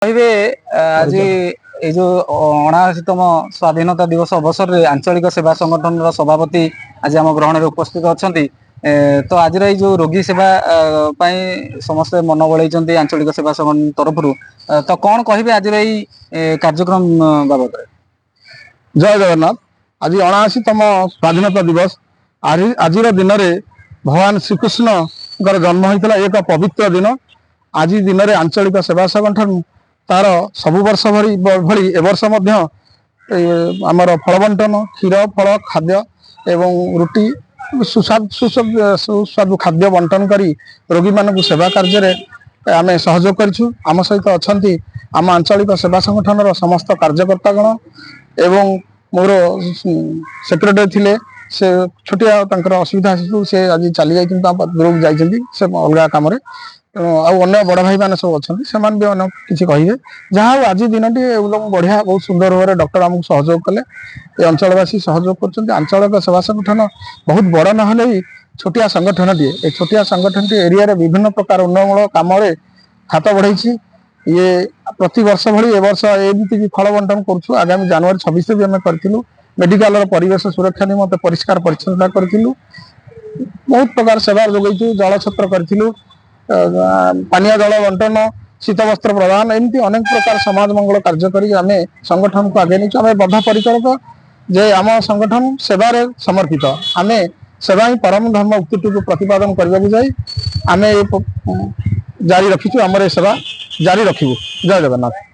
କହିବେ आज ये जो 79तम स्वाधीनता दिवस अवसर में आंचलिक सेवा संगठन सभापति आज आम ग्रहण में उपस्थित अच्छा तो आज जो रोगी सेवा समस्ते मन बढ़ई आंचलिक सेवा संगठन तरफ तो कौन कहे आज कार्यक्रम बाबद? जय जगन्नाथ। आज 79तम स्वाधीनता दिवस आज दिन में भगवान श्रीकृष्ण जन्म होता एक पवित्र दिन। आज दिन में आंचलिक सेवा संगठन तार सबु वर्ष भली ए वर्ष आमर फल बंटन क्षीर फल खाद्य एवं रुटी सुस्वादु खाद्य बंटन करी रोगी मान सेवा कार्य आम सहयोग करूँ। आम सहित अच्छा आम आंचलिक सेवा संगठन समस्त कार्यकर्तागण एवं मोर सेक्रेटरी थिले से छोटिया असुविधा से आज चली दूर जा अलग कम अन्य बड़ भाई मैंने सब अच्छा से भी किसी कहे जहाँ आज दिन बढ़िया बहुत सुंदर भाव डॉक्टर आमको सहयोग कले अंचलवासी सहयोग कर। आंचलिक सेवा संगठन बहुत बड़ ना भी छोटिया संगठन टे छोटिया संगठन टी एरिया विभिन्न प्रकार उन्नयनमूलक कम हाथ बढ़ाई। ये प्रति वर्ष भली ए वर्ष एमती फल बंटन करूँ। आगामी जनवरी 26 भी आम करूँ। मेडिकल परिवेश सुरक्षा निमंते परिष्कार परिच्छन्नता करूँ। बहुत प्रकार सेवा जोगैचु। जल छत्र करूँ, पानीय जल बंटन, शीत वस्त्र प्रदान एमती अनेक प्रकार समाज मंगल कार्य करी आम संगठन को आगे नीचु। आम बद्ध परिचालक जे आम संगठन सेवार समर्पित। आम सेवा ही परम धर्म उक्ति को प्रतिपादन करने जाई आम जारी रखीचु। आम सेवा जारी रखिबु। जय जगन्नाथ।